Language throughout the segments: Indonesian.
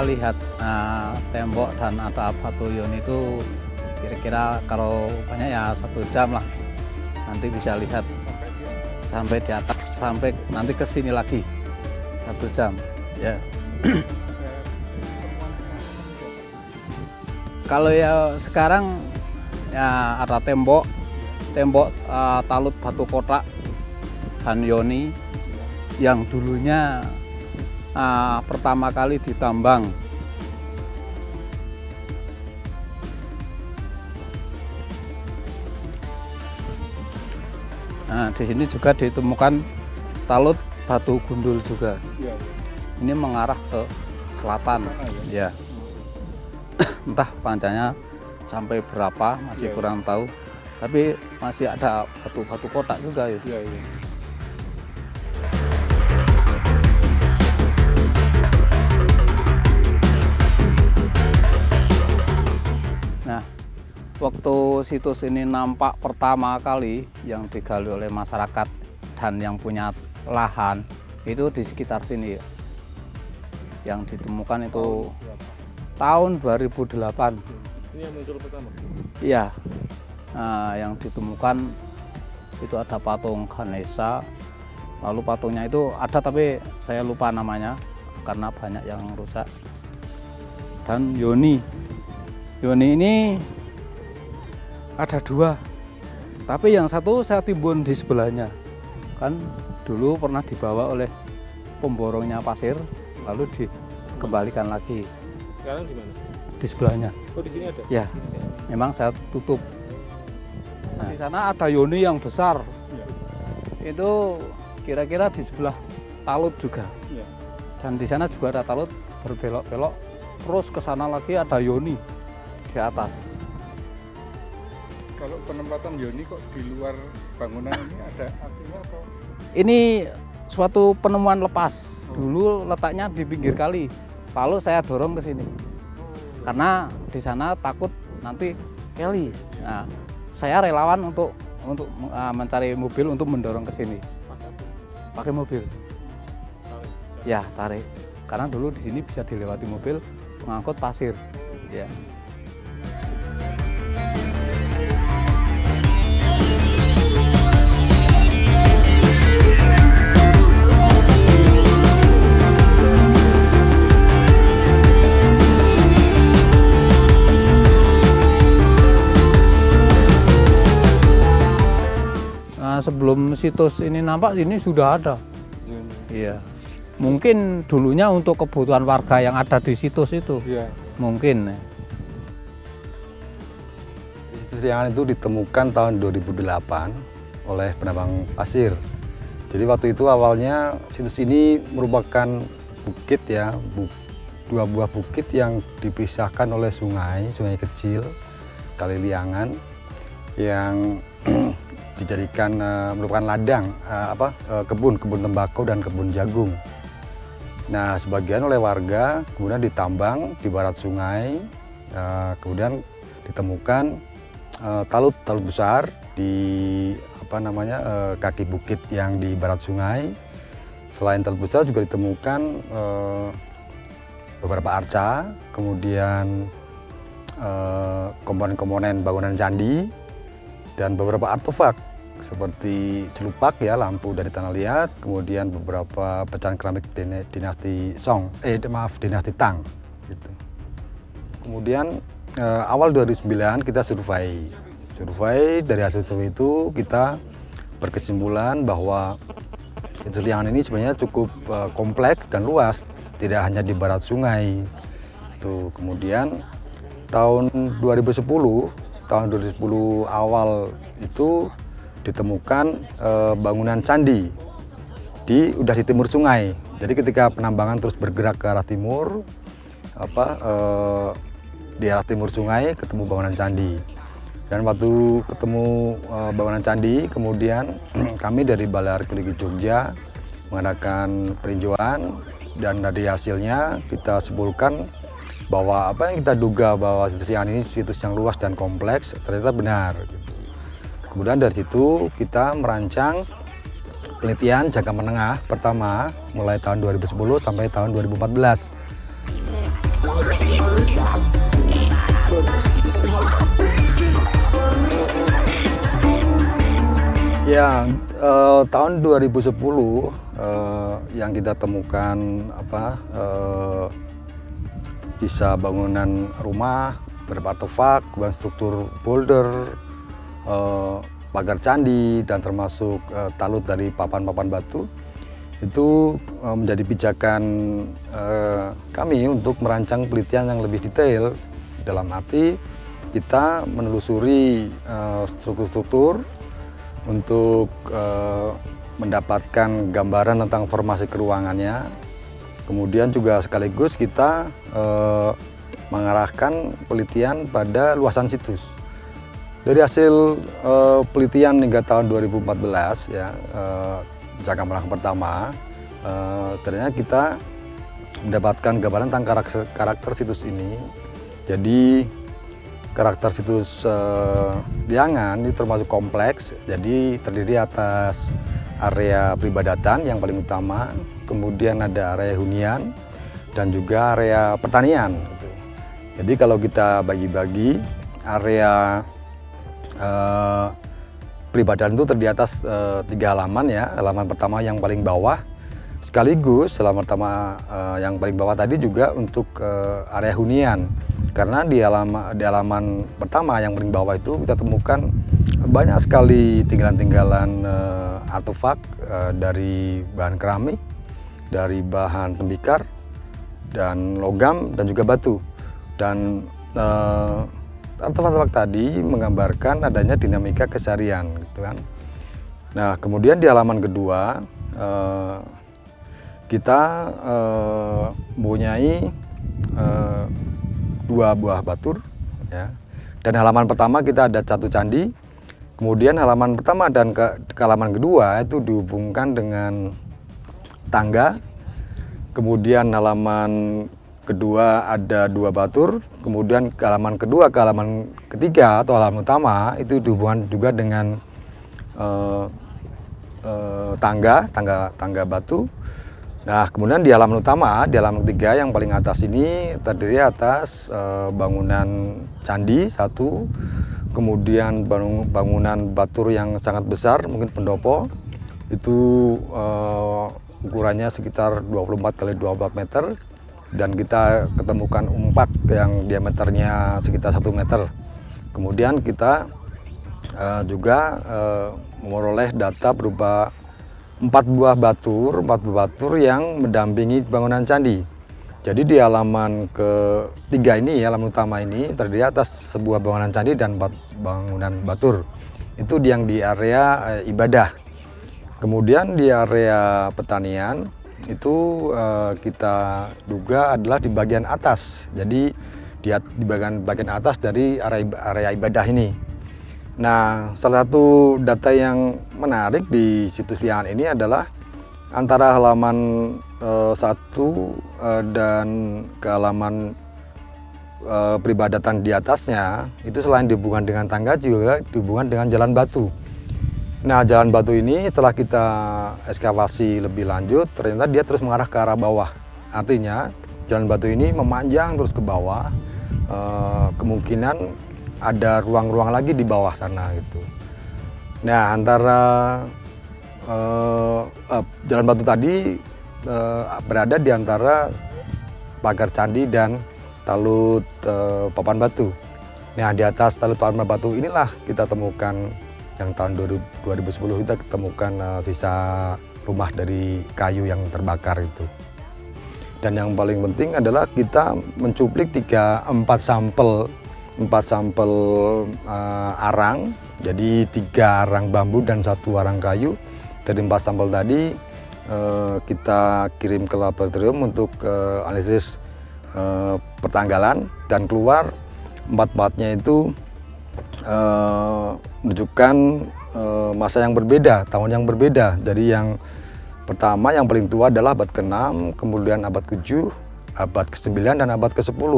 Lihat tembok dan atap pavilion itu kira-kira kalau banyak ya 1 jam lah, nanti bisa lihat sampai di atas, sampai nanti ke sini lagi 1 jam ya. Kalau ya sekarang ya ada tembok talut batu kotak dan yoni yang dulunya pertama kali ditambang. Nah, di sini juga ditemukan talut batu gundul juga. Ini mengarah ke selatan, ya. Entah panjangnya sampai berapa, masih kurang tahu. Tapi masih ada batu-batu kotak juga ya. Nah, waktu situs ini nampak pertama kali yang digali oleh masyarakat dan yang punya lahan itu di sekitar sini ya. Yang ditemukan itu tahun 2008. Ini yang muncul pertama? Iya. Nah, yang ditemukan itu ada patung Ganesha. Lalu patungnya itu ada tapi saya lupa namanya karena banyak yang rusak. Dan Yoni ini ada 2, tapi yang satu saya timbun di sebelahnya. Kan dulu pernah dibawa oleh pemborongnya pasir, lalu dikembalikan lagi. Sekarang di mana? Di sebelahnya. Oh, di sini ada? Ya, memang saya tutup. Nah, di sana ada Yoni yang besar. Ya. Itu kira-kira di sebelah talut juga. Ya. Dan di sana juga ada talut berbelok-belok. Terus ke sana lagi ada Yoni di atas. Kalau penempatan Yoni kok di luar bangunan ini ada artinya atau? Ini suatu penemuan lepas. Dulu letaknya di pinggir kali. Lalu saya dorong ke sini. Karena di sana takut nanti keli. Nah, saya relawan untuk mencari mobil untuk mendorong ke sini. Pakai mobil. Ya, tarik. Karena dulu di sini bisa dilewati mobil mengangkut pasir. Ya. Sebelum situs ini nampak, ini sudah ada. Iya. Mungkin dulunya untuk kebutuhan warga yang ada di situs itu. Iya. Mungkin. Situs Liangan itu ditemukan tahun 2008 oleh penambang pasir. Jadi waktu itu awalnya situs ini merupakan bukit ya, 2 buah bukit yang dipisahkan oleh sungai kecil, Kali Liangan, yang dijadikan merupakan ladang kebun tembakau dan kebun jagung. Nah, sebagian oleh warga kemudian ditambang di barat sungai, kemudian ditemukan talut besar di kaki bukit yang di barat sungai. Selain talut besar juga ditemukan beberapa arca, kemudian komponen-komponen bangunan candi dan beberapa artefak seperti celupak ya, lampu dari tanah liat, kemudian beberapa pecahan keramik dinasti dinasti Tang gitu. Kemudian awal 2009 kita survei. Dari hasil survei itu kita berkesimpulan bahwa situs liangan ini sebenarnya cukup kompleks dan luas, tidak hanya di barat sungai. Tuh, kemudian tahun 2010 awal itu ditemukan bangunan candi udah di timur sungai. Jadi ketika penambangan terus bergerak ke arah timur, di arah timur sungai ketemu bangunan candi. Dan waktu ketemu bangunan candi, kemudian kami dari Balai Arkeologi Jogja mengadakan peninjauan, dan dari hasilnya kita simpulkan bahwa apa yang kita duga bahwa situs liangan ini situs yang luas dan kompleks ternyata benar. Kemudian dari situ kita merancang penelitian jangka menengah pertama mulai tahun 2010 sampai tahun 2014. Ya, tahun 2010 yang kita temukan sisa bangunan rumah, beberapa artefak, struktur boulder, pagar candi, dan termasuk talut dari papan-papan batu, itu menjadi pijakan kami untuk merancang penelitian yang lebih detail. Dalam arti kita menelusuri struktur-struktur untuk mendapatkan gambaran tentang formasi keruangannya. Kemudian juga sekaligus kita mengarahkan penelitian pada luasan situs. Dari hasil penelitian hingga tahun 2014 ya, jangka menengah pertama, ternyata kita mendapatkan gambaran tentang karakter situs ini. Jadi karakter situs liangan ini termasuk kompleks, jadi terdiri atas area peribadatan yang paling utama, kemudian ada area hunian, dan juga area pertanian. Jadi kalau kita bagi-bagi area peribadatan itu terdiri atas 3 halaman ya. Halaman pertama yang paling bawah, sekaligus halaman pertama yang paling bawah tadi juga untuk area hunian. Karena di halaman pertama yang paling bawah itu kita temukan banyak sekali tinggalan-tinggalan artefak dari bahan keramik, dari bahan tembikar, dan logam, dan juga batu. Dan artefak tadi menggambarkan adanya dinamika keseharian, gitu kan. Nah, kemudian di halaman kedua kita mempunyai 2 buah batur, ya. Dan halaman pertama kita ada 1 candi. Kemudian halaman pertama dan ke halaman kedua itu dihubungkan dengan tangga. Kemudian halaman kedua ada 2 batur. Kemudian ke halaman kedua ke halaman ketiga atau halaman utama itu dihubungkan juga dengan tangga batu. Nah, kemudian di halaman utama, di halaman ketiga yang paling atas ini terdiri atas bangunan candi 1, kemudian bangunan batur yang sangat besar, mungkin pendopo, itu ukurannya sekitar 24 x 24 meter, dan kita ketemukan umpak yang diameternya sekitar 1 meter. Kemudian kita juga memperoleh data berupa 4 buah batur yang mendampingi bangunan candi. Jadi di halaman ketiga ini, halaman utama ini terdiri atas sebuah bangunan candi dan 4 bangunan batur. Itu yang di area ibadah. Kemudian di area pertanian itu kita duga adalah di bagian atas. Jadi di bagian atas dari area ibadah ini. Nah, salah satu data yang menarik di situs liangan ini adalah antara halaman 1 dan ke halaman peribadatan di atasnya, itu selain dihubungkan dengan tangga juga dihubungkan dengan jalan batu. Nah, jalan batu ini setelah kita ekskavasi lebih lanjut, ternyata dia terus mengarah ke arah bawah. Artinya jalan batu ini memanjang terus ke bawah, kemungkinan ada ruang-ruang lagi di bawah sana gitu. Nah, antara jalan batu tadi berada di antara pagar candi dan talut papan batu. Nah, di atas talut papan batu inilah kita temukan yang tahun 2010 kita ketemukan sisa rumah dari kayu yang terbakar itu. Dan yang paling penting adalah kita mencuplik 4 sampel arang, jadi 3 arang bambu dan 1 arang kayu. Dari 4 sampel tadi kita kirim ke laboratorium untuk analisis pertanggalan, dan keluar 4-4-nya itu menunjukkan masa yang berbeda, tahun yang berbeda. Jadi yang pertama yang paling tua adalah abad ke-6, kemudian abad ke-7, abad ke-9 dan abad ke-10.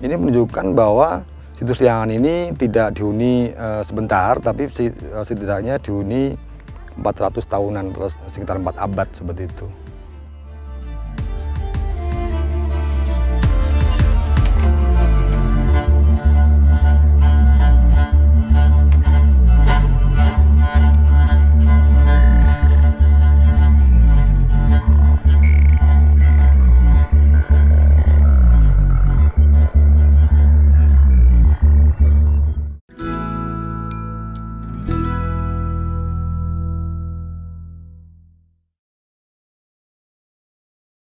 Ini menunjukkan bahwa situs Liangan ini tidak dihuni sebentar, tapi setidaknya dihuni 400 tahunan, sekitar 4 abad seperti itu.